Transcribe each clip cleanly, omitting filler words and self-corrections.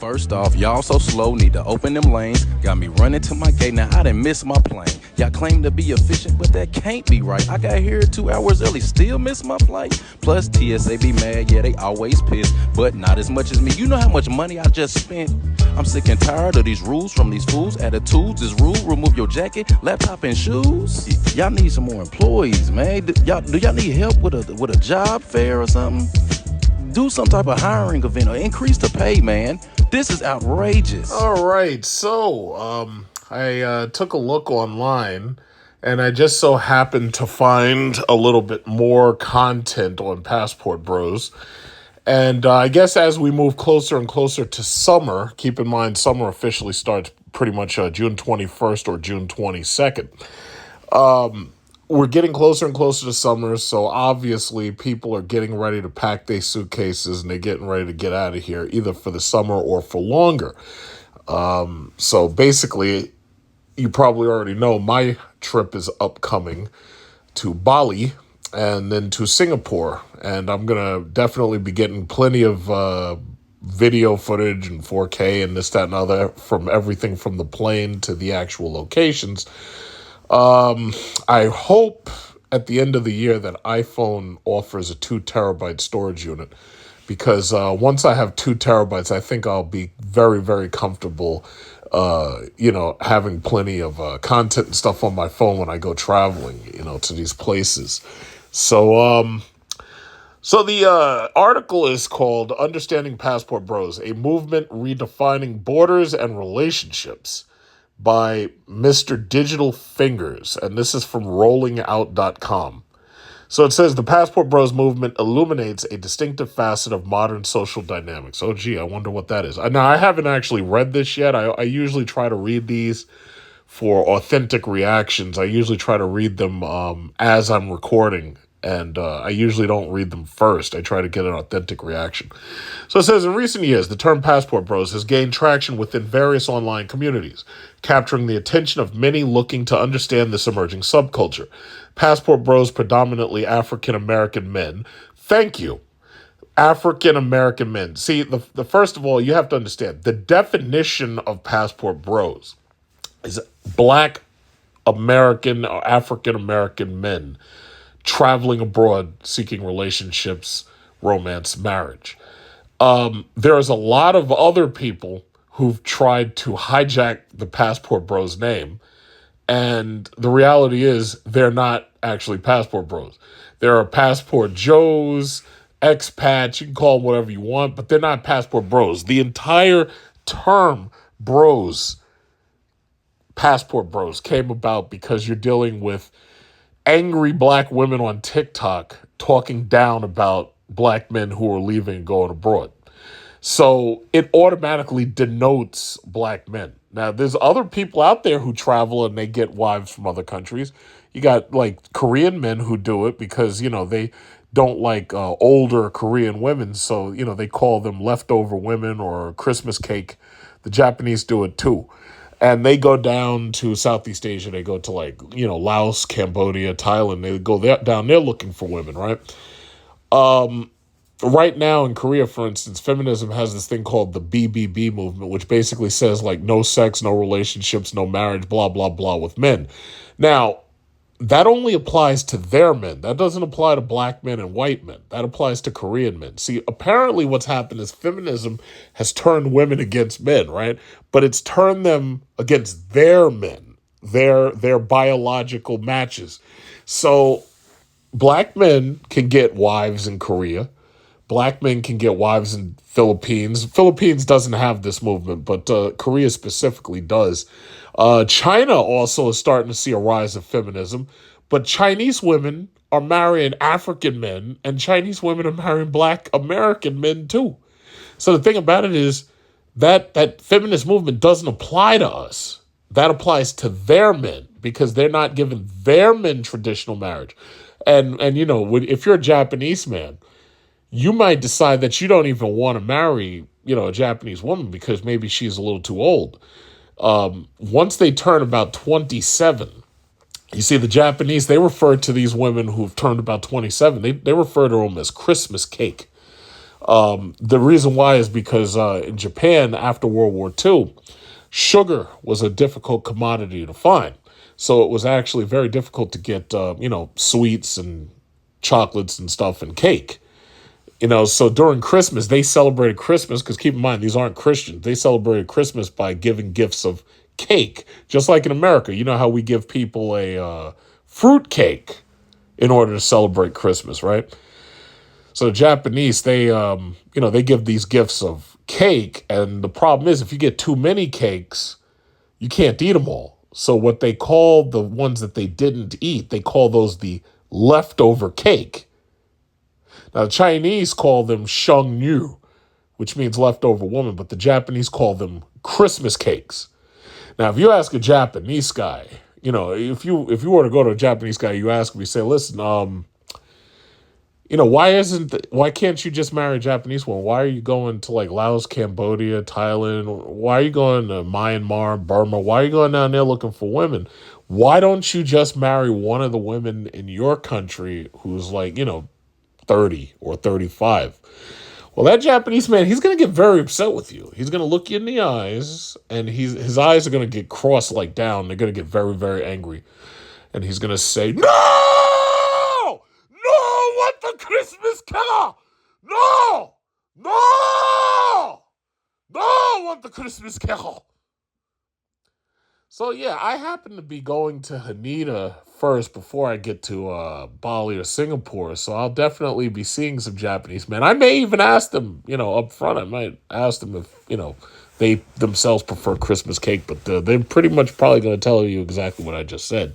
First off, y'all so slow, need to open them lanes. Got me running to my gate, now I done missed my plane. Y'all claim to be efficient, but that can't be right. I got here 2 hours early, still miss my flight. Plus TSA be mad, yeah, they always pissed, but not as much as me. You know how much money I just spent? I'm sick and tired of these rules from these fools. Attitudes is rude, remove your jacket, laptop and shoes. Y'all need some more employees, man. Do y'all need help with a job fair or something? Do some type of hiring event or increase the pay, man. This is outrageous. All right, so I took a look online, and I just so happened to find a little bit more content on Passport Bros. And I guess as we move closer and closer to summer, keep in mind summer officially starts pretty much June 21st or June 22nd. We're getting closer and closer to summer, so obviously people are getting ready to pack their suitcases and they're getting ready to get out of here, either for the summer or for longer. So basically, you probably already know my trip is upcoming to Bali and then to Singapore. And I'm going to definitely be getting plenty of video footage and 4K and this, that, and other from everything from the plane to the actual locations. I hope at the end of the year that iPhone offers a 2 terabyte storage unit, because once I have 2 terabytes, I think I'll be very, very comfortable, having plenty of content and stuff on my phone when I go traveling, to these places. So the article is called Understanding Passport Bros, a movement redefining borders and relationships, by Mr. Digital Fingers, and this is from rollingout.com. So it says, the Passport Bros movement illuminates a distinctive facet of modern social dynamics. Oh, gee, I wonder what that is. Now, I haven't actually read this yet. I usually try to read these for authentic reactions. I usually try to read them as I'm recording, and I usually don't read them first. I try to get an authentic reaction. So it says, in recent years, the term Passport Bros has gained traction within various online communities, capturing the attention of many looking to understand this emerging subculture. Passport Bros, predominantly African-American men. Thank you. African-American men. See, the first of all, you have to understand, the definition of Passport Bros is Black American or African-American men traveling abroad, seeking relationships, romance, marriage. There's a lot of other people who've tried to hijack the Passport Bros name, and the reality is they're not actually Passport Bros. There are Passport Joes, expats, you can call them whatever you want, but they're not Passport Bros. The entire term bros, Passport Bros, came about because you're dealing with angry black women on TikTok talking down about black men who are leaving and going abroad. So it automatically denotes black men. Now, there's other people out there who travel and they get wives from other countries. You got like Korean men who do it because, they don't like older Korean women. So, they call them leftover women or Christmas cake. The Japanese do it too. And they go down to Southeast Asia. They go to Laos, Cambodia, Thailand. They go down there looking for women, right? Right now in Korea, for instance, feminism has this thing called the BBB movement, which basically says no sex, no relationships, no marriage, blah, blah, blah with men. Now, that only applies to their men. That doesn't apply to black men and white men. That applies to Korean men. See, apparently what's happened is feminism has turned women against men, right? But it's turned them against their men, their biological matches. So black men can get wives in Korea. Black men can get wives in Philippines. Philippines doesn't have this movement, but Korea specifically does. China also is starting to see a rise of feminism, but Chinese women are marrying African men, and Chinese women are marrying black American men too. So the thing about it is that feminist movement doesn't apply to us. That applies to their men because they're not giving their men traditional marriage. And if you're a Japanese man, you might decide that you don't even want to marry, a Japanese woman because maybe she's a little too old. Once they turn about 27, you see, the Japanese, they refer to these women who've turned about 27, they refer to them as Christmas cake. The reason why is because in Japan, after World War II, sugar was a difficult commodity to find. So it was actually very difficult to get, sweets and chocolates and stuff and cake. So during Christmas, they celebrated Christmas because keep in mind, these aren't Christians. They celebrated Christmas by giving gifts of cake, just like in America. You know how we give people a fruit cake in order to celebrate Christmas, right? So the Japanese, they give these gifts of cake, and the problem is if you get too many cakes, you can't eat them all. So what they call the ones that they didn't eat, they call those the leftover cake. Now the Chinese call them shengnu, which means leftover woman, but the Japanese call them Christmas cakes. Now if you ask a Japanese guy, if you were to go to a Japanese guy, you ask him, you say, listen, why can't you just marry a Japanese woman? Why are you going to like Laos, Cambodia, Thailand? Why are you going to Myanmar, Burma? Why are you going down there looking for women? Why don't you just marry one of the women in your country who's like, 30 or 35? Well, that Japanese man, he's going to get very upset with you. He's going to look you in the eyes, and his eyes are going to get crossed like down. They're going to get very, very angry. And he's going to say, no! No! Want the Christmas car! No! No! No! Want the Christmas carol! So yeah, I happen to be going to Haneda first before I get to Bali or Singapore. So I'll definitely be seeing some Japanese men. I may even ask them, up front. I might ask them if, they themselves prefer Christmas cake, but they're pretty much probably going to tell you exactly what I just said.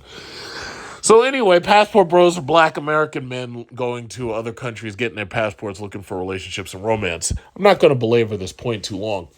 So anyway, passport bros are black American men going to other countries, getting their passports, looking for relationships and romance. I'm not going to belabor this point too long.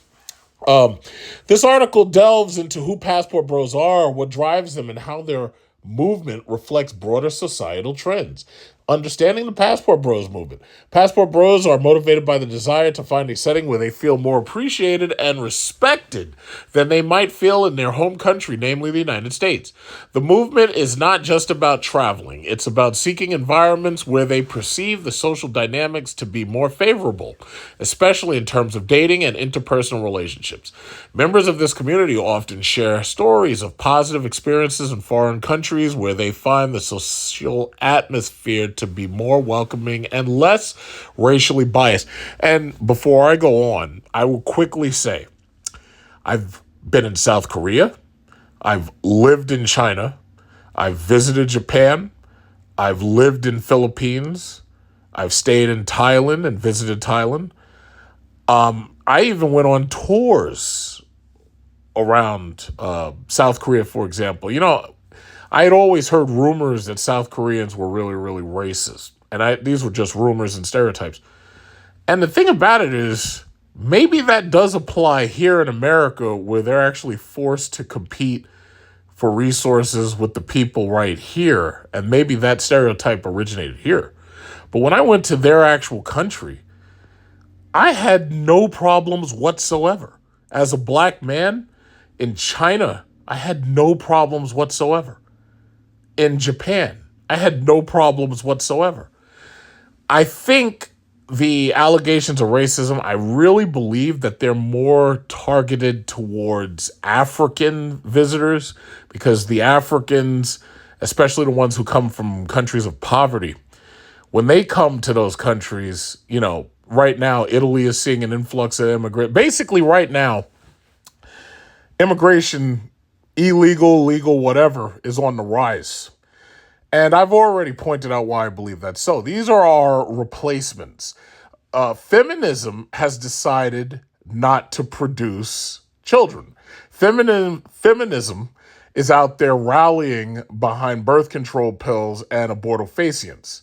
This article delves into who passport bros are, what drives them, and how their movement reflects broader societal trends. Understanding the passport bros movement. Passport bros are motivated by the desire to find a setting where they feel more appreciated and respected than they might feel in their home country, namely the United States. The movement is not just about traveling. It's about seeking environments where they perceive the social dynamics to be more favorable, especially in terms of dating and interpersonal relationships. Members of this community often share stories of positive experiences in foreign countries where they find the social atmosphere to be more welcoming and less racially biased. And before I go on, I will quickly say, I've been in South Korea, I've lived in China, I've visited Japan, I've lived in Philippines, I've stayed in Thailand and visited Thailand. I even went on tours around South Korea, for example. I had always heard rumors that South Koreans were really, really racist. And these were just rumors and stereotypes. And the thing about it is, maybe that does apply here in America where they're actually forced to compete for resources with the people right here. And maybe that stereotype originated here. But when I went to their actual country, I had no problems whatsoever. As a black man in China, I had no problems whatsoever. In Japan, I had no problems whatsoever. I think the allegations of racism, I really believe that they're more targeted towards African visitors because the Africans, especially the ones who come from countries of poverty, when they come to those countries, right now, Italy is seeing an influx of immigrants. Basically, right now, immigration, illegal, legal, whatever, is on the rise. And I've already pointed out why I believe that's so. These are our replacements. Feminism has decided not to produce children. Feminism is out there rallying behind birth control pills and abortifacients.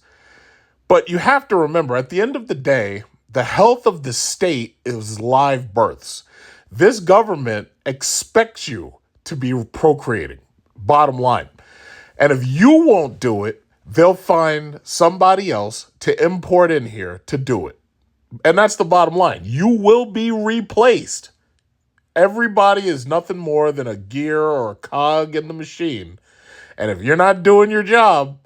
But you have to remember, at the end of the day, the health of the state is live births. This government expects you to be procreating, bottom line. And if you won't do it, they'll find somebody else to import in here to do it. And that's the bottom line. You will be replaced. Everybody is nothing more than a gear or a cog in the machine. And if you're not doing your job,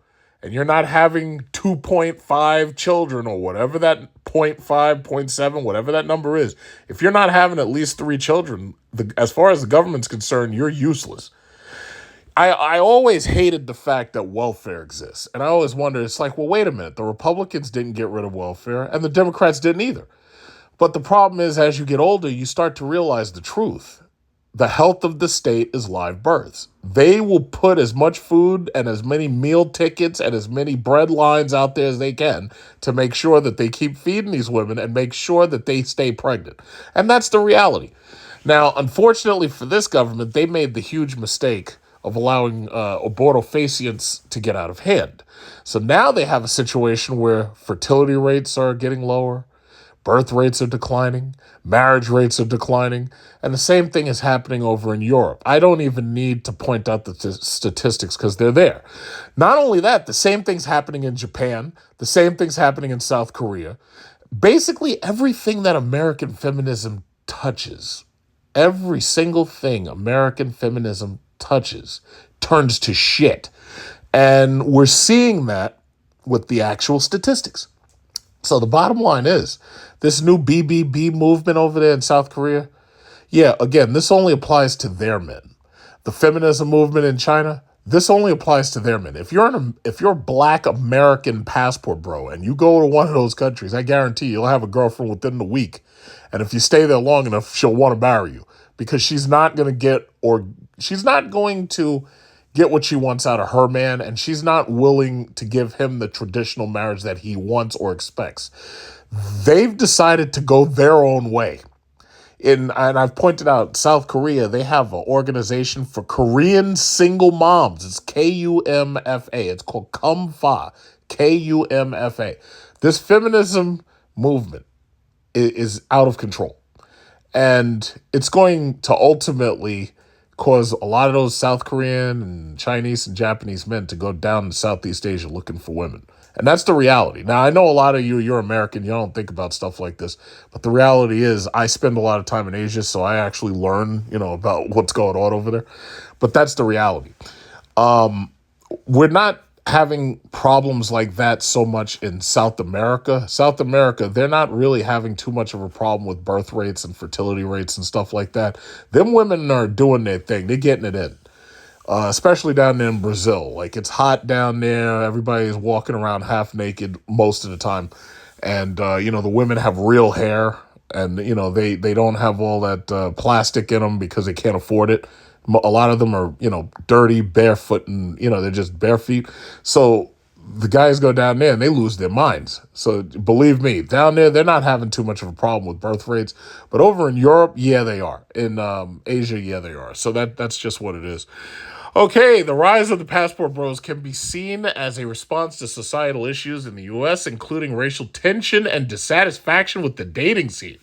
and you're not having 2.5 children or whatever that point 0.5, point 0.7, whatever that number is, if you're not having at least 3 children, as far as the government's concerned, you're useless. I always hated the fact that welfare exists. And I always wondered, it's like, well, wait a minute. The Republicans didn't get rid of welfare, and the Democrats didn't either. But the problem is, as you get older, you start to realize the truth. The health of the state is live births. They will put as much food and as many meal tickets and as many bread lines out there as they can to make sure that they keep feeding these women and make sure that they stay pregnant. And that's the reality. Now, unfortunately for this government, they made the huge mistake of allowing abortifacients to get out of hand. So now they have a situation where fertility rates are getting lower, birth rates are declining, marriage rates are declining, and the same thing is happening over in Europe. I don't even need to point out the statistics because they're there. Not only that, the same thing's happening in Japan, the same thing's happening in South Korea. Basically, everything that American feminism touches, every single thing American feminism touches turns to shit. And we're seeing that with the actual statistics. So the bottom line is, this new BBB movement over there in South Korea, yeah, again, this only applies to their men. The feminism movement in China, this only applies to their men. If you're a black American passport bro and you go to one of those countries, I guarantee you'll have a girlfriend within the week. And if you stay there long enough, she'll want to marry you because she's not going to get what she wants out of her man, and she's not willing to give him the traditional marriage that he wants or expects. They've decided to go their own way. And I've pointed out, South Korea, they have an organization for Korean single moms. It's KUMFA. It's called KUMFA. KUMFA. This feminism movement is out of control. And it's going to ultimately cause a lot of those South Korean and Chinese and Japanese men to go down to Southeast Asia looking for women. And that's the reality. Now, I know a lot of you're American, you don't think about stuff like this. But the reality is I spend a lot of time in Asia, so I actually learn, about what's going on over there. But that's the reality. We're not having problems like that so much in South America. South America, they're not really having too much of a problem with birth rates and fertility rates and stuff like that. Them women are doing their thing. They're getting it in. Especially down there in Brazil. Like, it's hot down there. Everybody's walking around half naked most of the time. And, the women have real hair. And, they don't have all that plastic in them because they can't afford it. A lot of them are, dirty, barefoot, and, they're just bare feet. So the guys go down there and they lose their minds. So believe me, down there, they're not having too much of a problem with birth rates. But over in Europe, yeah, they are. In Asia, yeah, they are. So that's just what it is. Okay, the rise of the passport bros can be seen as a response to societal issues in the U.S., including racial tension and dissatisfaction with the dating scene.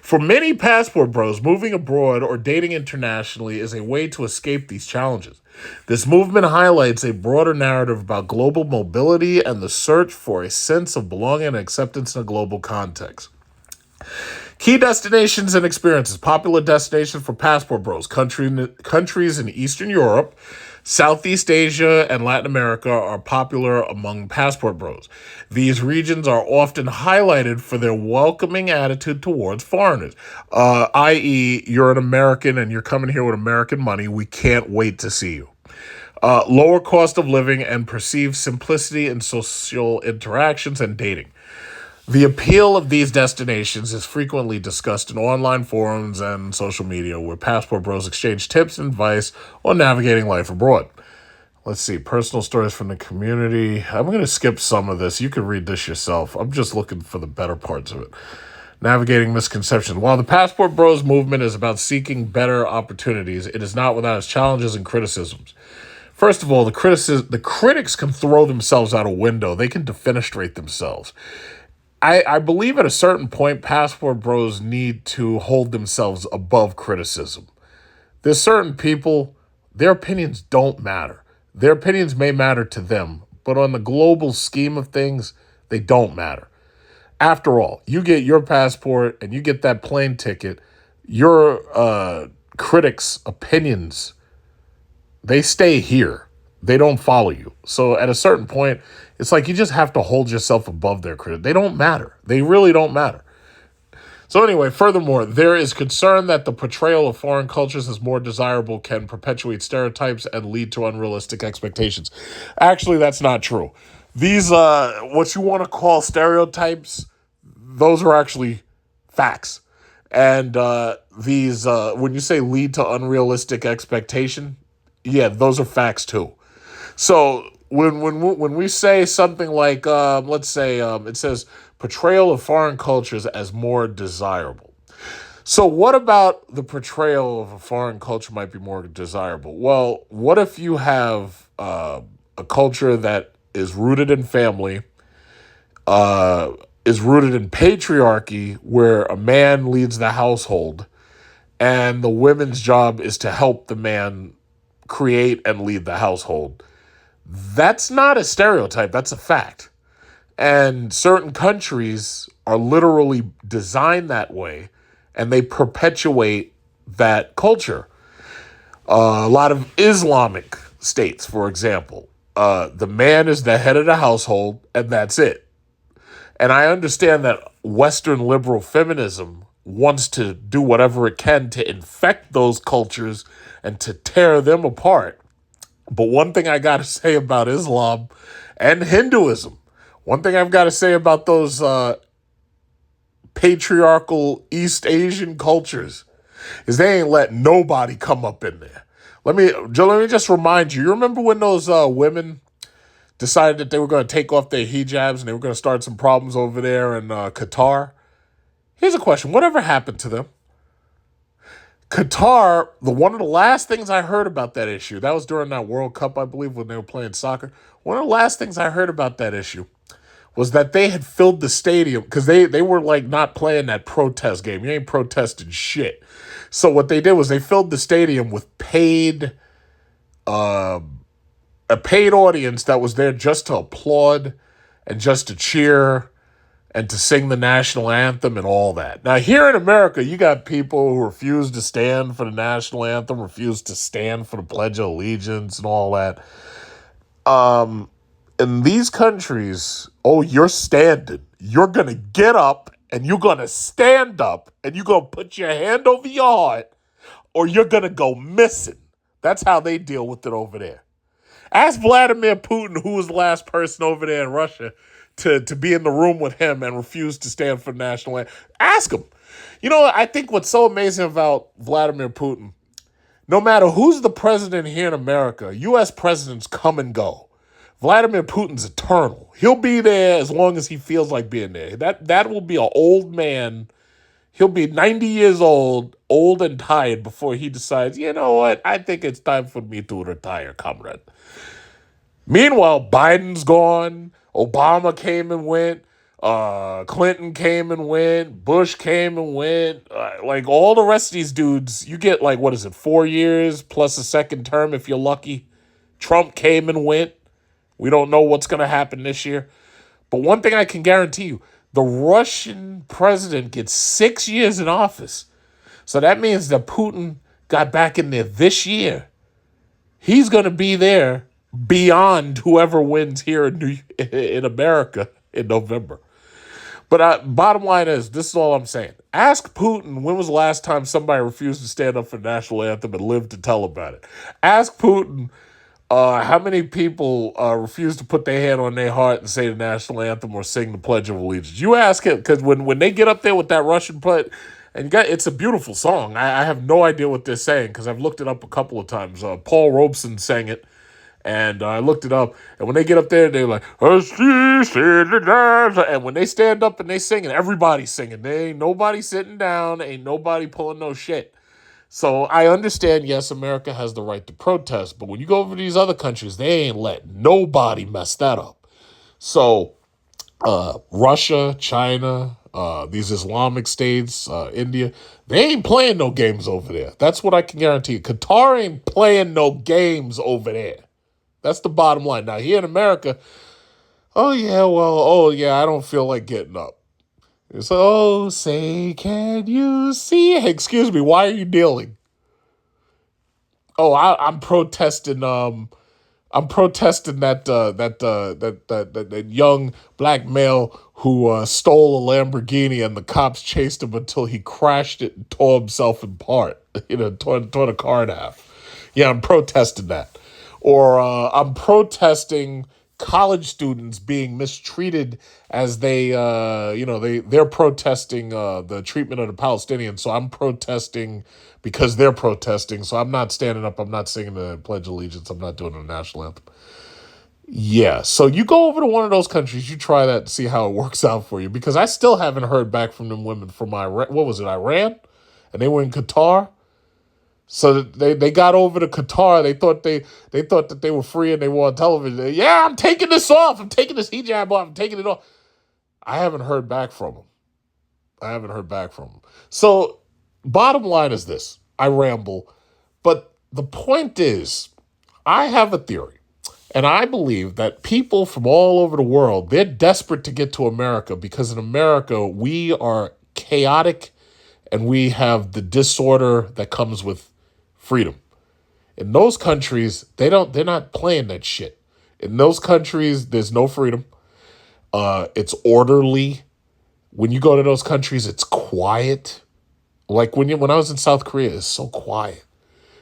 For many passport bros, moving abroad or dating internationally is a way to escape these challenges. This movement highlights a broader narrative about global mobility and the search for a sense of belonging and acceptance in a global context. Key destinations and experiences. Popular destinations for passport bros. Countries in Eastern Europe, Southeast Asia, and Latin America are popular among passport bros. These regions are often highlighted for their welcoming attitude towards foreigners. I.e., you're an American and you're coming here with American money. We can't wait to see you. Lower cost of living and perceived simplicity in social interactions and dating. The appeal of these destinations is frequently discussed in online forums and social media where passport bros exchange tips and advice on navigating life abroad. Let's see, personal stories from the community. I'm going to skip some of this. You can read this yourself. I'm just looking for the better parts of it. Navigating misconceptions. While the passport bros movement is about seeking better opportunities, it is not without its challenges and criticisms. First of all, the critics can throw themselves out a window. They can defenestrate themselves. I believe at a certain point, passport bros need to hold themselves above criticism. There's certain people, their opinions don't matter. Their opinions may matter to them, but on the global scheme of things, they don't matter. After all, you get your passport and you get that plane ticket, your critics' opinions, they stay here. They don't follow you. So at a certain point, it's like you just have to hold yourself above their critic. They don't matter. They really don't matter. So anyway, furthermore, there is concern that the portrayal of foreign cultures as more desirable can perpetuate stereotypes and lead to unrealistic expectations. Actually, that's not true. These, what you want to call stereotypes, those are actually facts. And these, when you say lead to unrealistic expectation, yeah, those are facts too. So when we say something like let's say it says portrayal of foreign cultures as more desirable. So what about the portrayal of a foreign culture might be more desirable? Well, what if you have a culture that is rooted in family, is rooted in patriarchy, where a man leads the household, and the women's job is to help the man create and lead the household? That's not a stereotype, that's a fact. And certain countries are literally designed that way, and they perpetuate that culture. A lot of Islamic states, for example, the man is the head of the household, and that's it. And I understand that Western liberal feminism wants to do whatever it can to infect those cultures and to tear them apart. But one thing I got to say about Islam and Hinduism, one thing I've got to say about those patriarchal East Asian cultures is they ain't let nobody come up in there. Let me just remind you. You remember when those women decided that they were going to take off their hijabs and they were going to start some problems over there in Qatar? Here's a question. Whatever happened to them? Qatar, one of the last things I heard about that issue, that was during that World Cup, I believe, when they were playing soccer. One of the last things I heard about that issue was that they had filled the stadium because they were like not playing that protest game. You ain't protesting shit. So what they did was they filled the stadium with a paid audience that was there just to applaud and just to cheer and to sing the national anthem and all that. Now, here in America, you got people who refuse to stand for the national anthem, refuse to stand for the Pledge of Allegiance and all that. In these countries, you're standing. You're going to get up and you're going to stand up and you're going to put your hand over your heart or you're going to go missing. That's how they deal with it over there. Ask Vladimir Putin, who was the last person over there in Russia to be in the room with him and refuse to stand for the national anthem. Ask him. You know, I think what's so amazing about Vladimir Putin, no matter who's the president here in America, U.S. presidents come and go. Vladimir Putin's eternal. He'll be there as long as he feels like being there. That will be an old man. He'll be 90 years old and tired before he decides, you know what, I think it's time for me to retire, comrade. Meanwhile, Biden's gone. Obama came and went. Clinton came and went. Bush came and went. Like all the rest of these dudes, you get 4 years plus a second term if you're lucky. Trump came and went. We don't know what's going to happen this year. But one thing I can guarantee you, the Russian president gets 6 years in office. So that means that Putin got back in there this year. He's going to be there beyond whoever wins here in America in November. But bottom line is, this is all I'm saying. Ask Putin when was the last time somebody refused to stand up for the national anthem and lived to tell about it. Ask Putin how many people refuse to put their hand on their heart and say the national anthem or sing the Pledge of Allegiance. You ask him, because when they get up there with that Russian pledge, and it's a beautiful song. I have no idea what they're saying because I've looked it up a couple of times. Paul Robeson sang it. And I looked it up, and when they get up there, they're like, and when they stand up and they sing, and everybody's singing. They ain't nobody sitting down, ain't nobody pulling no shit. So I understand, yes, America has the right to protest, but when you go over to these other countries, they ain't letting nobody mess that up. So Russia, China, these Islamic states, India, they ain't playing no games over there. That's what I can guarantee. Qatar ain't playing no games over there. That's the bottom line. Now, here in America, I don't feel like getting up. It's, say, can you see? Hey, excuse me, why are you kneeling? I'm protesting I'm protesting that young black male who stole a Lamborghini and the cops chased him until he crashed it and tore himself in part. Tore the car in half. Yeah, I'm protesting that. Or I'm protesting college students being mistreated as they're protesting the treatment of the Palestinians. So I'm protesting because they're protesting. So I'm not standing up. I'm not singing the Pledge of Allegiance. I'm not doing the national anthem. Yeah. So you go over to one of those countries, you try that, see how it works out for you. Because I still haven't heard back from them women from Iran. What was it, Iran? And they were in Qatar. So they got over to Qatar. They thought that they were free and they were on television. Yeah, I'm taking this off. I'm taking this hijab off. I'm taking it off. I haven't heard back from them. So bottom line is this. I ramble. But the point is, I have a theory. And I believe that people from all over the world, they're desperate to get to America because in America, we are chaotic and we have the disorder that comes with freedom. In those countries, they're not playing that shit. In those countries, there's no freedom. It's orderly. When you go to those countries, it's quiet. Like when I was in South Korea, it's so quiet.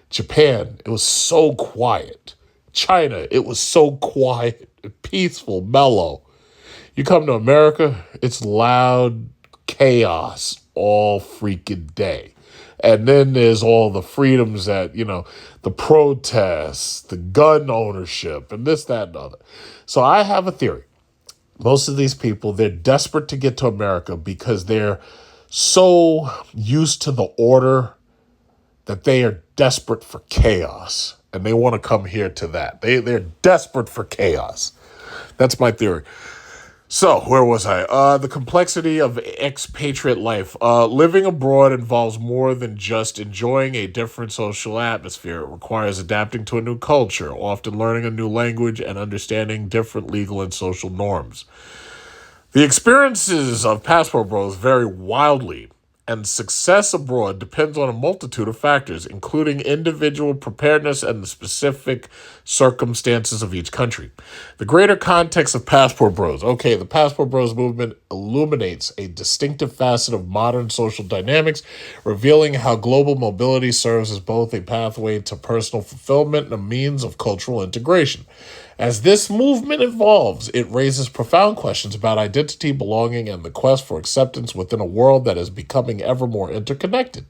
Japan, it was so quiet. China, it was so quiet, peaceful, mellow. You come to America, it's loud chaos all freaking day. And then there's all the freedoms that, the protests, the gun ownership, and this, that, and other. So I have a theory. Most of these people, they're desperate to get to America because they're so used to the order that they are desperate for chaos. And they want to come here to that. They're desperate for chaos. That's my theory. So, where was I? The complexity of expatriate life. Living abroad involves more than just enjoying a different social atmosphere. It requires adapting to a new culture, often learning a new language, and understanding different legal and social norms. The experiences of Passport Bros vary wildly, and success abroad depends on a multitude of factors, including individual preparedness and the specific circumstances of each country. The greater context of Passport Bros. Okay, the Passport Bros movement illuminates a distinctive facet of modern social dynamics, revealing how global mobility serves as both a pathway to personal fulfillment and a means of cultural integration. As this movement evolves, it raises profound questions about identity, belonging, and the quest for acceptance within a world that is becoming ever more interconnected.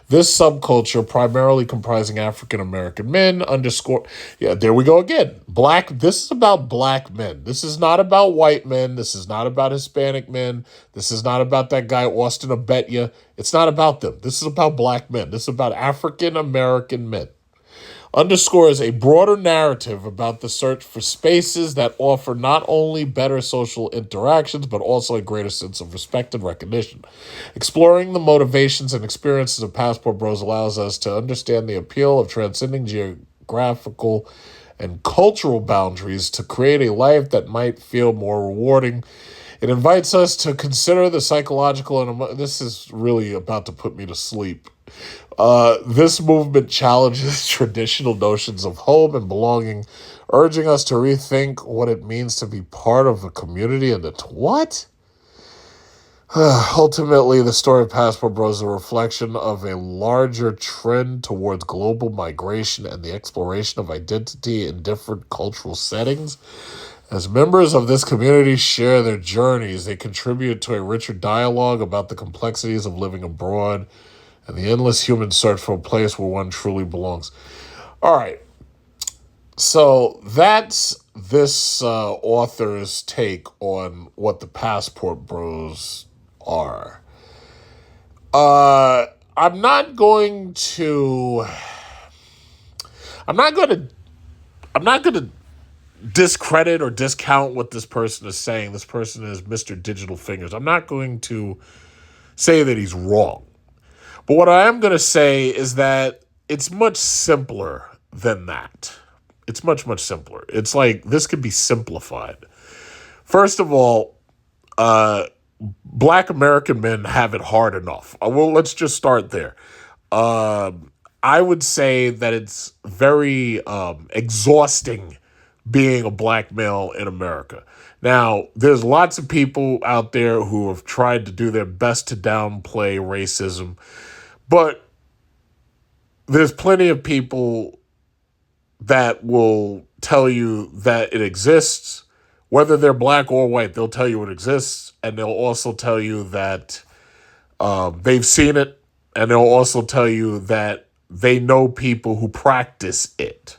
This subculture, primarily comprising African American men, there we go again. This is about black men. This is not about white men. This is not about Hispanic men. This is not about that guy Austin Abetya. It's not about them. This is about black men. This is about African American men. Underscores a broader narrative about the search for spaces that offer not only better social interactions, but also a greater sense of respect and recognition. Exploring the motivations and experiences of Passport Bros allows us to understand the appeal of transcending geographical and cultural boundaries to create a life that might feel more rewarding. It invites us to consider the psychological and this is really about to put me to sleep. This movement challenges traditional notions of home and belonging, urging us to rethink what it means to be part of a community and what? Ultimately, the story of Passport Bros is a reflection of a larger trend towards global migration and the exploration of identity in different cultural settings. As members of this community share their journeys, they contribute to a richer dialogue about the complexities of living abroad and the endless human search for a place where one truly belongs. All right. So that's this author's take on what the Passport Bros are. I'm not going to discredit or discount what this person is saying. This person is Mr. Digital Fingers. I'm not going to say that he's wrong. But what I am going to say is that it's much simpler than that. It's much, much simpler. It's like this could be simplified. First of all, Black American men have it hard enough. Well, let's just start there. I would say that it's very exhausting being a black male in America. Now, there's lots of people out there who have tried to do their best to downplay racism, but there's plenty of people that will tell you that it exists, whether they're black or white. They'll tell you it exists, and they'll also tell you that they've seen it, and they'll also tell you that they know people who practice it,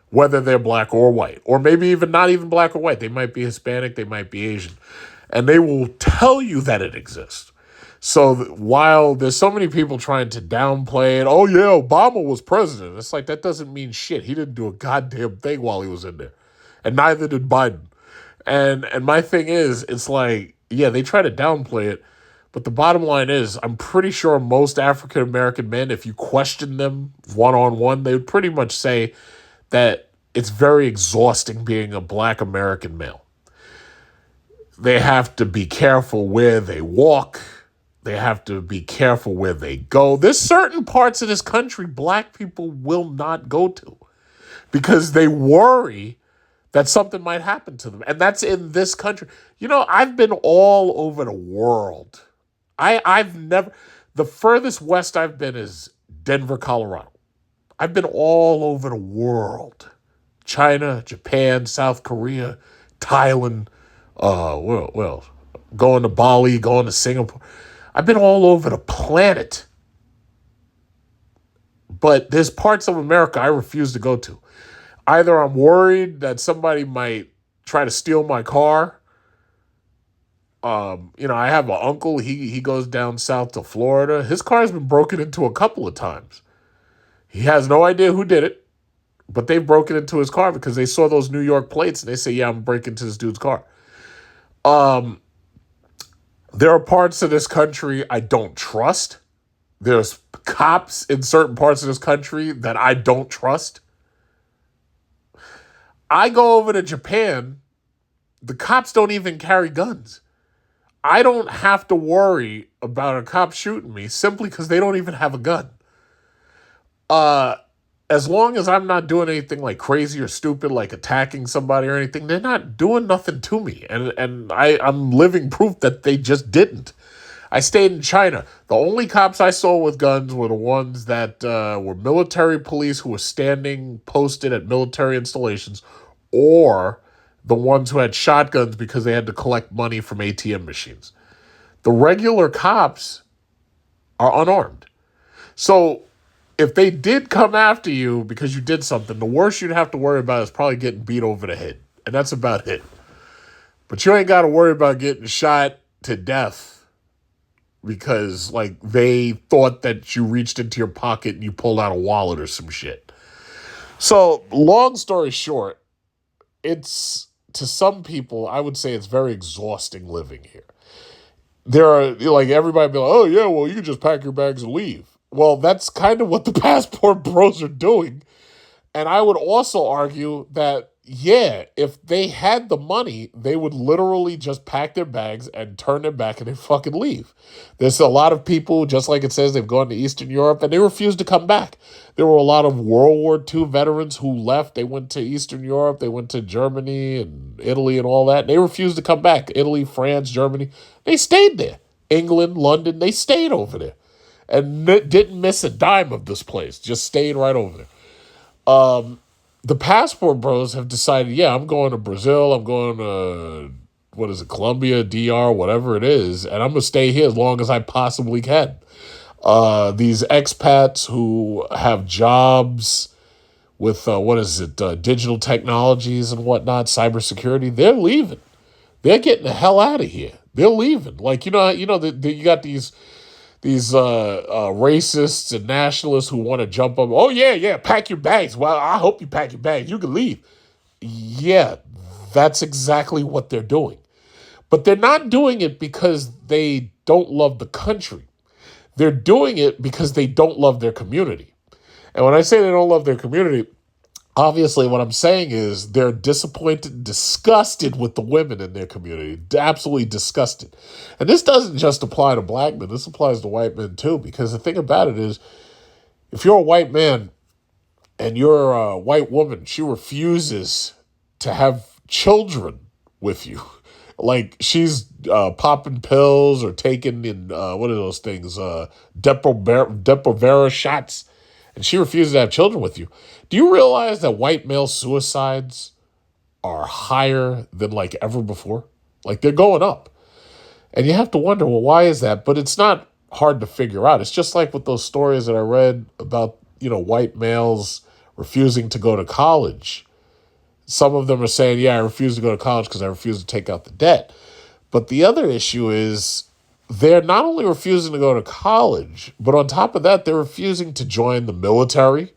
whether they're black or white, or maybe even not even black or white. They might be Hispanic, they might be Asian, and they will tell you that it exists. So while there's so many people trying to downplay it, oh yeah, Obama was president. It's like, that doesn't mean shit. He didn't do a goddamn thing while he was in there. And neither did Biden. And my thing is, it's like, yeah, they try to downplay it. But the bottom line is, I'm pretty sure most African American men, if you question them one-on-one, they would pretty much say that it's very exhausting being a black American male. They have to be careful where they walk. They have to be careful where they go. There's certain parts of this country black people will not go to because they worry that something might happen to them. And that's in this country. You know, I've been all over the world. I've never, the furthest west I've been is Denver, Colorado. I've been all over the world. China, Japan, South Korea, Thailand, going to Bali, going to Singapore. I've been all over the planet. But there's parts of America I refuse to go to. Either I'm worried that somebody might try to steal my car. I have an uncle. He goes down south to Florida. His car's been broken into a couple of times. He has no idea who did it, but they've broken into his car because they saw those New York plates and they say, yeah, I'm breaking into this dude's car. There are parts of this country I don't trust. There's cops in certain parts of this country that I don't trust. I go over to Japan. The cops don't even carry guns. I don't have to worry about a cop shooting me simply because they don't even have a gun. As long as I'm not doing anything like crazy or stupid, like attacking somebody or anything, they're not doing nothing to me. And I'm living proof that they just didn't. I stayed in China. The only cops I saw with guns were the ones that were military police who were standing posted at military installations, or the ones who had shotguns because they had to collect money from ATM machines. The regular cops are unarmed. So if they did come after you because you did something, the worst you'd have to worry about is probably getting beat over the head. And that's about it. But you ain't got to worry about getting shot to death because, like, they thought that you reached into your pocket and you pulled out a wallet or some shit. So, long story short, it's, to some people, I would say it's very exhausting living here. There are, like, everybody be like, oh, yeah, well, you can just pack your bags and leave. Well, that's kind of what the passport bros are doing. And I would also argue that, yeah, if they had the money, they would literally just pack their bags and turn their back and they fucking leave. There's a lot of people, just like it says, they've gone to Eastern Europe and they refuse to come back. There were a lot of World War II veterans who left. They went to Eastern Europe. They went to Germany and Italy and all that. And they refused to come back. Italy, France, Germany. They stayed there. England, London, they stayed over there. And didn't miss a dime of this place. Just stayed right over there. The passport bros have decided, yeah, I'm going to Brazil. I'm going to, Colombia, DR, whatever it is. And I'm going to stay here as long as I possibly can. These expats who have jobs with, digital technologies and whatnot, cybersecurity, they're leaving. They're getting the hell out of here. They're leaving. Like, you got these racists and nationalists who want to jump up. Oh, yeah, pack your bags. Well, I hope you pack your bags. You can leave. Yeah, that's exactly what they're doing. But they're not doing it because they don't love the country. They're doing it because they don't love their community. And when I say they don't love their community, obviously what I'm saying is they're disappointed, disgusted with the women in their community, absolutely disgusted. And this doesn't just apply to black men, this applies to white men too, because the thing about it is, if you're a white man and you're a white woman, she refuses to have children with you. Like she's popping pills or taking in what are those things? Depo-Provera shots, and she refuses to have children with you. Do you realize that white male suicides are higher than like ever before? Like they're going up. And you have to wonder, well, why is that? But it's not hard to figure out. It's just like with those stories that I read about, white males refusing to go to college. Some of them are saying, yeah, I refuse to go to college because I refuse to take out the debt. But the other issue is they're not only refusing to go to college, but on top of that, they're refusing to join the military.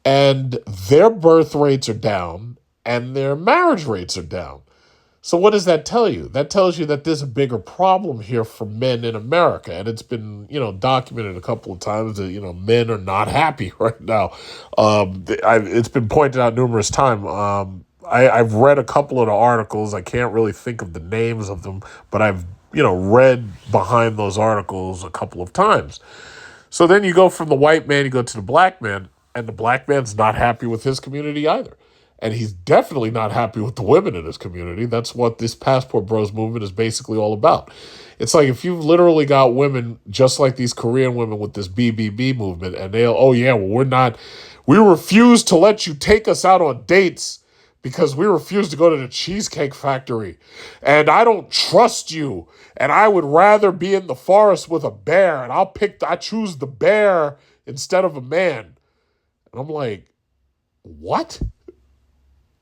And their birth rates are down and their marriage rates are down. So what does that tell you? That tells you that there's a bigger problem here for men in America. And it's been, documented a couple of times that, men are not happy right now. It's been pointed out numerous times. I've read a couple of the articles. I can't really think of the names of them, but I've, read behind those articles a couple of times. So then you go from the white man, you go to the black man, and the black man's not happy with his community either. And he's definitely not happy with the women in his community. That's what this Passport Bros movement is basically all about. It's like if you've literally got women just like these Korean women with this BBB movement, and we refuse to let you take us out on dates because we refuse to go to the Cheesecake Factory. And I don't trust you. And I would rather be in the forest with a bear. And I choose the bear instead of a man. And I'm like, what?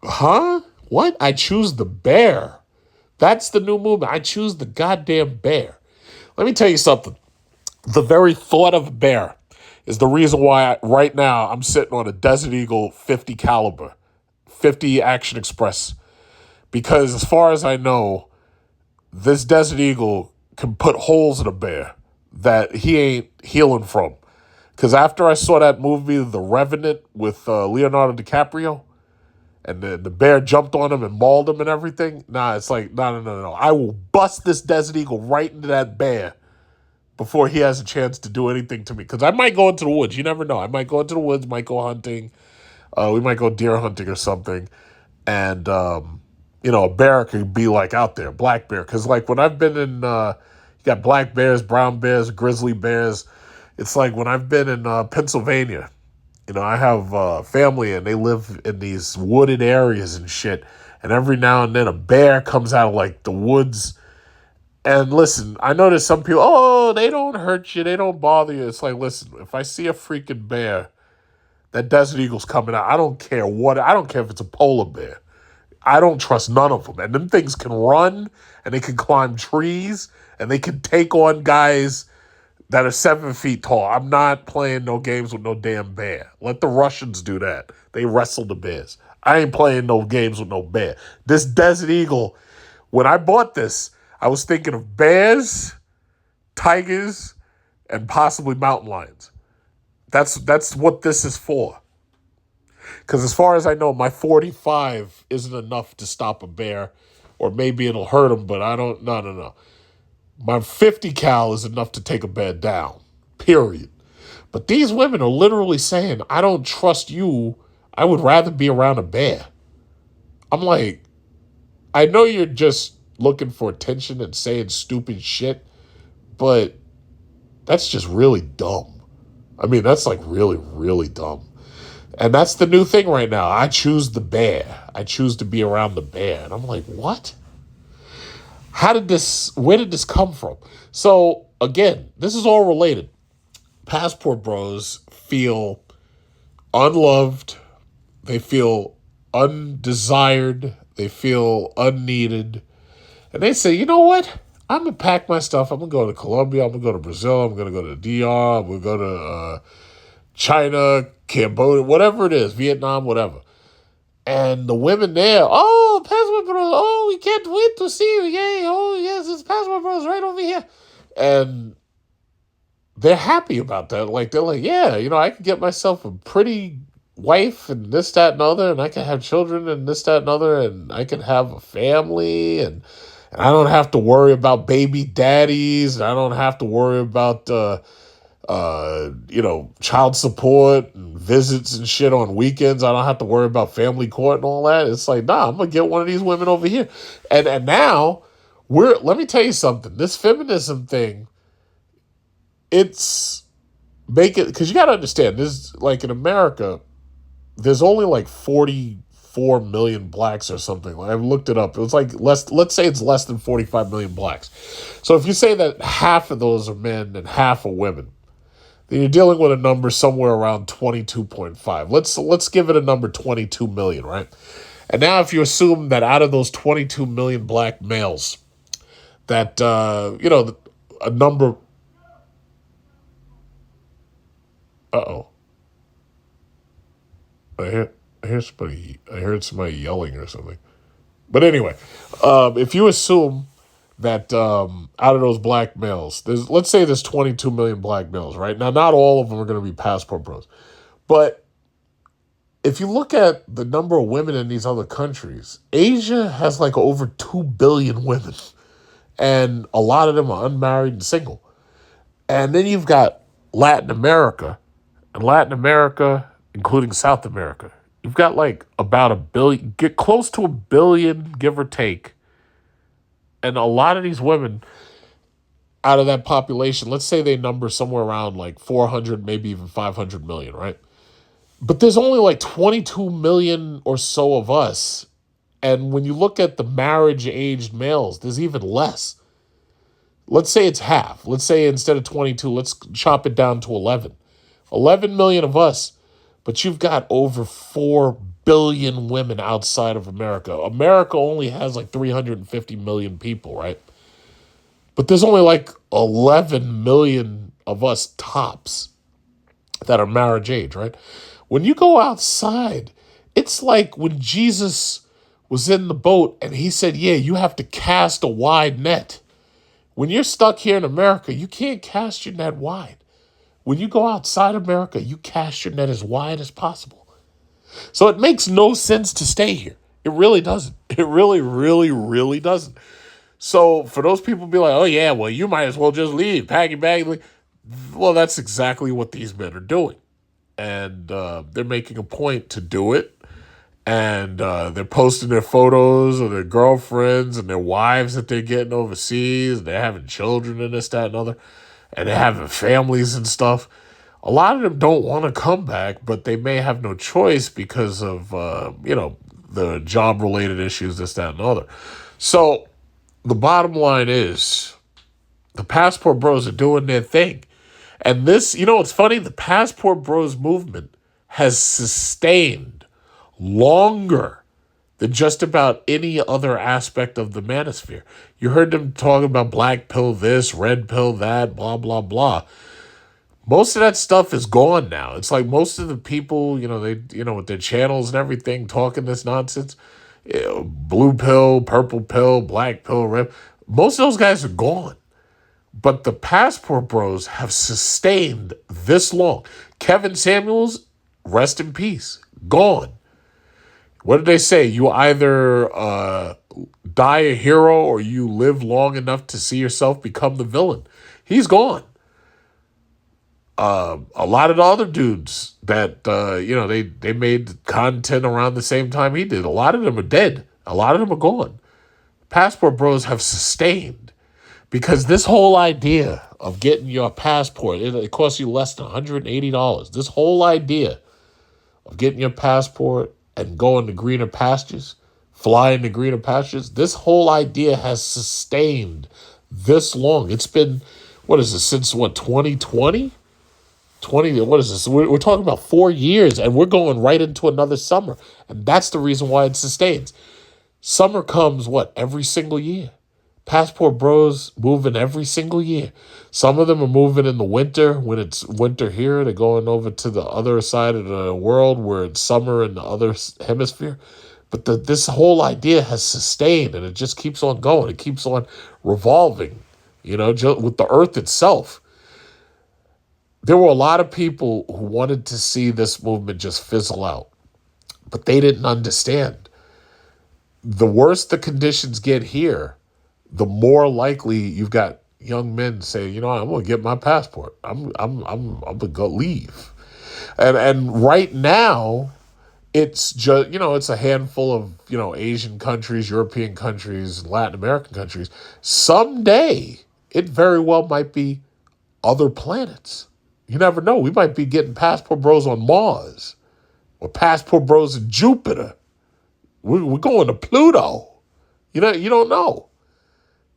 Huh? What? I choose the bear. That's the new movement. I choose the goddamn bear. Let me tell you something. The very thought of a bear is the reason why right now I'm sitting on a Desert Eagle 50 caliber, 50 Action Express. Because as far as I know, this Desert Eagle can put holes in a bear that he ain't healing from. Because after I saw that movie, The Revenant, with Leonardo DiCaprio, and the bear jumped on him and mauled him and everything. It's like, no. I will bust this Desert Eagle right into that bear before he has a chance to do anything to me. Because I might go into the woods. You never know. I might go into the woods, might go hunting. We might go deer hunting or something. And, a bear could be like out there, black bear. Because like when I've been in, you got black bears, brown bears, grizzly bears. It's like when I've been in Pennsylvania. I have family and they live in these wooded areas and shit. And every now and then a bear comes out of like the woods. And listen, I know there's some people, they don't hurt you. They don't bother you. It's like, listen, if I see a freaking bear, that Desert Eagle's coming out. I don't care if it's a polar bear. I don't trust none of them. And them things can run and they can climb trees and they can take on guys that are 7 feet tall. I'm not playing no games with no damn bear. Let the Russians do that. They wrestle the bears. I ain't playing no games with no bear. This Desert Eagle, when I bought this, I was thinking of bears, tigers, and possibly mountain lions. That's what this is for. Because as far as I know, my 45 isn't enough to stop a bear, or maybe it'll hurt him, but I don't, no. My 50 cal is enough to take a bear down, period. But these women are literally saying, I don't trust you. I would rather be around a bear. I'm like, I know you're just looking for attention and saying stupid shit, but that's just really dumb. I mean, that's like really, really dumb. And that's the new thing right now. I choose the bear. I choose to be around the bear. And I'm like, what? Where did this come from? So again, this is all related. Passport Bros feel unloved. They feel undesired. They feel unneeded. And they say, you know what? I'm going to pack my stuff. I'm going to go to Colombia. I'm going to go to Brazil. I'm going to go to the DR. I'm going to go to China, Cambodia, whatever it is, Vietnam, whatever. And the women there, Passport Bros, we can't wait to see you. Yay, yes, it's Passport Bros right over here. And they're happy about that. Like, they're like, yeah, I can get myself a pretty wife and this, that, and other, and I can have children and this, that, and other, and I can have a family, and I don't have to worry about baby daddies, and I don't have to worry about, child support and visits and shit on weekends. I don't have to worry about family court and all that. It's like, nah, I'm gonna get one of these women over here. And now let me tell you something. This feminism thing, it's make it, because you gotta understand, this, like, in America, there's only like 44 million blacks or something. Like, I've looked it up. It was like let's say it's less than 45 million blacks. So if you say that half of those are men and half are women, then you're dealing with a number somewhere around 22.5. Let's give it a number 22 million, right? And now if you assume that out of those 22 million black males, that a number, uh-oh. I heard somebody yelling or something. But anyway, if you assume that out of those black males, let's say there's 22 million black males, right? Now, not all of them are going to be passport bros. But if you look at the number of women in these other countries, Asia has like over 2 billion women. And a lot of them are unmarried and single. And then you've got Latin America. And Latin America, including South America, you've got like about 1 billion, get close to 1 billion, give or take. And a lot of these women out of that population, let's say they number somewhere around like 400, maybe even 500 million, right? But there's only like 22 million or so of us. And when you look at the marriage-aged males, there's even less. Let's say it's half. Let's say instead of 22, let's chop it down to 11. 11 million of us, but you've got over 4 billion women outside of America. America only has like 350 million people, right? But there's only like 11 million of us tops that are marriage age, right? When you go outside, it's like when Jesus was in the boat and he said, yeah, you have to cast a wide net. When you're stuck here in America, you can't cast your net wide. When you go outside America, you cast your net as wide as possible. So it makes no sense to stay here. It really doesn't. It really, really, really doesn't. So for those people be like, oh yeah, well, you might as well just leave, pack your bag, leave. Well, that's exactly what these men are doing. And they're making a point to do it. And they're posting their photos of their girlfriends and their wives that they're getting overseas. They're having children and this, that, and other. And they're having families and stuff. A lot of them don't want to come back, but they may have no choice because of, the job-related issues, this, that, and other. So the bottom line is the Passport Bros are doing their thing. And this, it's funny, the Passport Bros movement has sustained longer than just about any other aspect of the manosphere. You heard them talking about black pill this, red pill that, blah, blah, blah. Most of that stuff is gone now. It's like most of the people, they with their channels and everything, talking this nonsense, blue pill, purple pill, black pill, red. Most of those guys are gone. But the Passport Bros have sustained this long. Kevin Samuels, rest in peace, gone. What did they say? You either die a hero or you live long enough to see yourself become the villain. He's gone. A lot of the other dudes that, they made content around the same time he did. A lot of them are dead. A lot of them are gone. Passport Bros have sustained because this whole idea of getting your passport, it costs you less than $180. This whole idea of getting your passport and going to greener pastures, flying to greener pastures, this whole idea has sustained this long. It's been, since 2020? What is this? We're talking about 4 years, and we're going right into another summer. And that's the reason why it sustains. Summer comes, every single year. Passport Bros moving every single year. Some of them are moving in the winter. When it's winter here, they're going over to the other side of the world where it's summer in the other hemisphere. But this whole idea has sustained, and it just keeps on going. It keeps on revolving, with the earth itself. There were a lot of people who wanted to see this movement just fizzle out, but they didn't understand. The worse the conditions get here, the more likely you've got young men say, I'm going to get my passport. I'm going to go leave. And right now, it's just, it's a handful of, Asian countries, European countries, Latin American countries. Someday, it very well might be other planets. You never know. We might be getting Passport Bros on Mars or Passport Bros in Jupiter. We're going to Pluto. You don't know.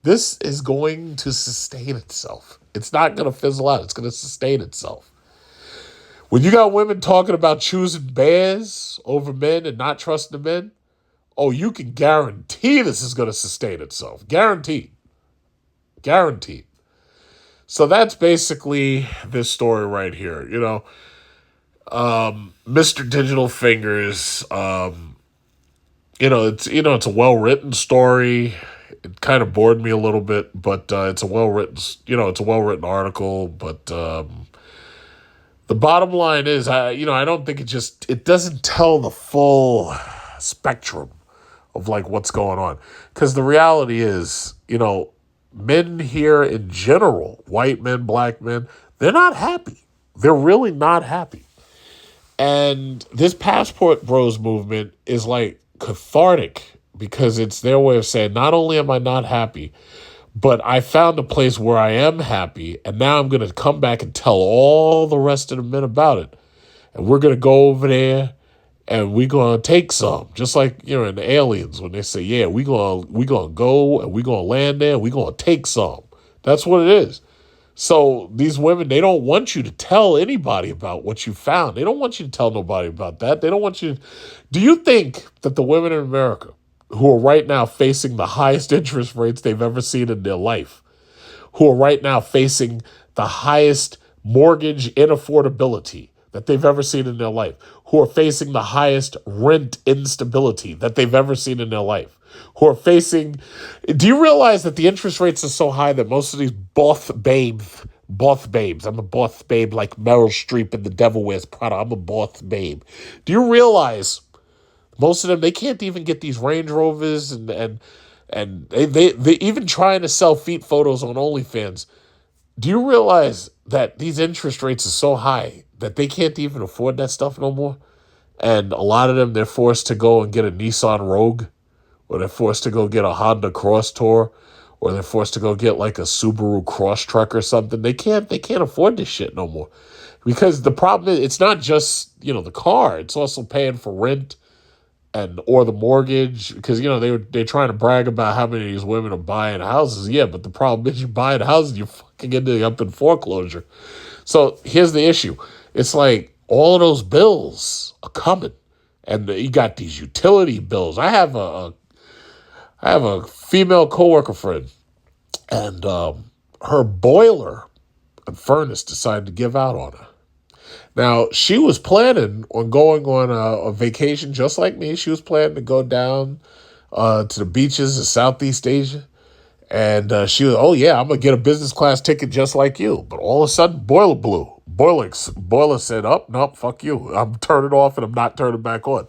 This is going to sustain itself. It's not going to fizzle out. It's going to sustain itself. When you got women talking about choosing bears over men and not trusting the men, you can guarantee this is going to sustain itself. Guaranteed. Guaranteed. So that's basically this story right here. Mr. Digital Fingers, it's a well-written story. It kind of bored me a little bit, but it's a well-written article. But the bottom line is, I don't think it doesn't tell the full spectrum of like what's going on. Because the reality is, men here in general, white men, black men, they're not happy. They're really not happy. And this Passport Bros movement is like cathartic because it's their way of saying, not only am I not happy, but I found a place where I am happy, and now I'm going to come back and tell all the rest of the men about it. And we're going to go over there and we're going to take some. Just like, in the Aliens when they say, yeah, we're going to go and we're going to land there and we're going to take some. That's what it is. So these women, they don't want you to tell anybody about what you found. They don't want you to tell nobody about that. They don't want you to... Do you think that the women in America who are right now facing the highest interest rates they've ever seen in their life, who are right now facing the highest mortgage inaffordability that they've ever seen in their life, who are facing the highest rent instability that they've ever seen in their life, who are facing... Do you realize that the interest rates are so high that most of these both babes, I'm a boss babe like Meryl Streep in The Devil Wears Prada, I'm a boss babe. Do you realize most of them, they can't even get these Range Rovers and they even trying to sell feet photos on OnlyFans. Do you realize that these interest rates are so high that they can't even afford that stuff no more? And a lot of them, they're forced to go and get a Nissan Rogue, or they're forced to go get a Honda Cross Tour, or they're forced to go get like a Subaru Crosstrek or something. They can't afford this shit no more. Because the problem is, it's not just, the car. It's also paying for rent or the mortgage, because they're trying to brag about how many of these women are buying houses. Yeah, but the problem is, you're buying houses, you're fucking ending up in foreclosure. So here's the issue: it's like all of those bills are coming, and you got these utility bills. I have a female coworker friend, and her boiler and furnace decided to give out on her. Now, she was planning on going on a vacation just like me. She was planning to go down to the beaches of Southeast Asia. And she was, oh, yeah, I'm going to get a business class ticket just like you. But all of a sudden, boiler blew. Boiler said, oh, no, fuck you. I'm turning off and I'm not turning back on.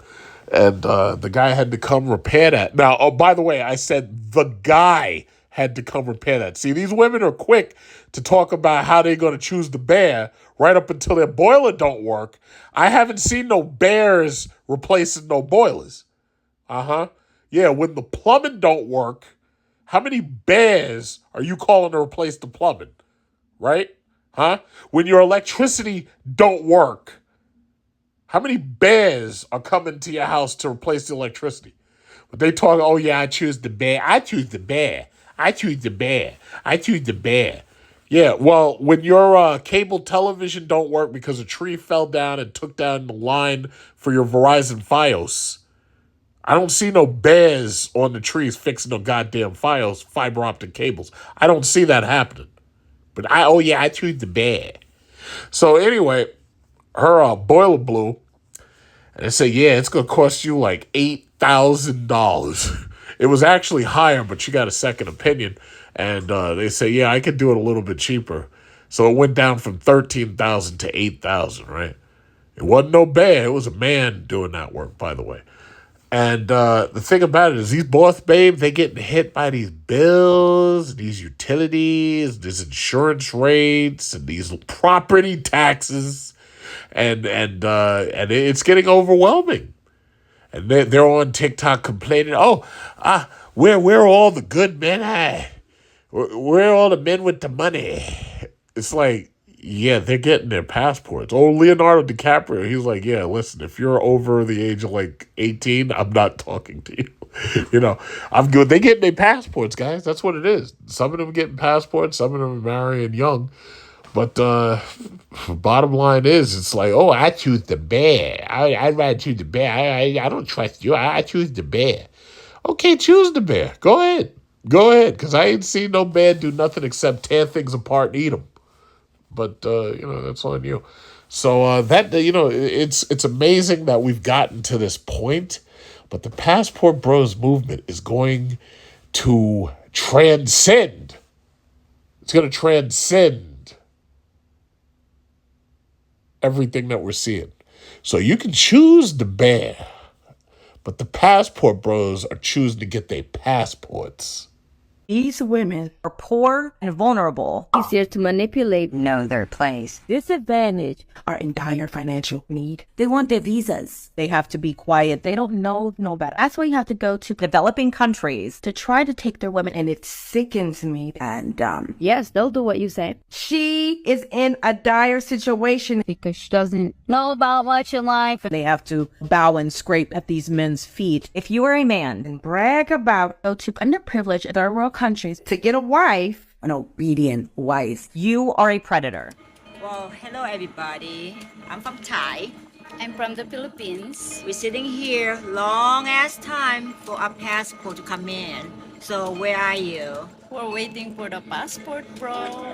And the guy had to come repair that. Now, by the way, I said the guy had to come repair that. See, these women are quick to talk about how they're going to choose the bear right up until their boiler don't work. I haven't seen no bears replacing no boilers. Yeah, when the plumbing don't work, how many bears are you calling to replace the plumbing? Right? When your electricity don't work, how many bears are coming to your house to replace the electricity? But they talk, oh yeah, I choose the bear. I choose the bear. I choose the bear. I choose the bear. Yeah, well, when your cable television don't work because a tree fell down and took down the line for your Verizon Fios, I don't see no bears on the trees fixing no goddamn Fios, fiber optic cables. I don't see that happening. But I choose the bear. So anyway, her boiler blew, and they say, yeah, it's going to cost you like $8,000. It was actually higher, but she got a second opinion. And they say, yeah, I could do it a little bit cheaper. So it went down from $13,000 to $8,000, right? It wasn't no bear. It was a man doing that work, by the way. And the thing about it is these boss babes, they getting hit by these bills, these utilities, these insurance rates, and these property taxes. and it's getting overwhelming. And they're on TikTok complaining, where are all the good men at? Where are all the men with the money? It's like, yeah, they're getting their passports. Oh, Leonardo DiCaprio, he's like, yeah, listen, if you're over the age of like 18, I'm not talking to you. I'm good. They getting their passports, guys. That's what it is. Some of them getting passports, some of them are marrying young. But bottom line is, it's like, oh, I choose the bear. I'd rather choose the bear. I don't trust you. I choose the bear. Okay, choose the bear. Go ahead. Go ahead, because I ain't seen no bear do nothing except tear things apart and eat them. But, that's on you. So it's amazing that we've gotten to this point. But the Passport Bros movement is going to transcend. It's going to transcend everything that we're seeing. So you can choose the bear, but the Passport Bros are choosing to get their passports. These women are poor and vulnerable. Easier to manipulate, know their place. Disadvantaged, are in dire financial need. They want their visas. They have to be quiet. They don't know no better. That's why you have to go to developing countries to try to take their women, and it sickens me. And yes, they'll do what you say. She is in a dire situation Because she doesn't know about much in life. they have to bow and scrape at these men's feet. If you are a man and brag about go to underprivileged third world countries to get a wife, an obedient wife, you are a predator. Well, hello everybody. I'm from Thai. I'm from the Philippines. We're sitting here long ass time for our passport to come in. So where are you? We're waiting for the passport, bro.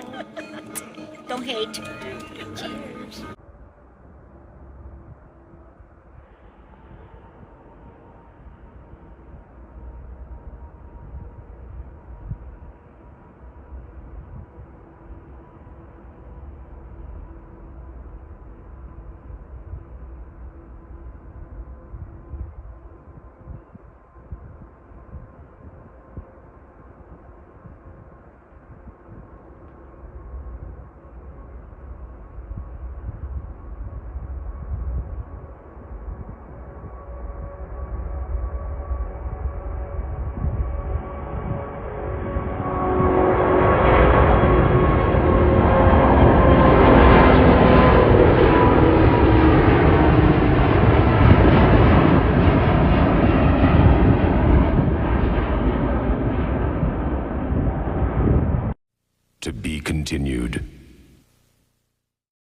Don't hate. Cheers. To be continued.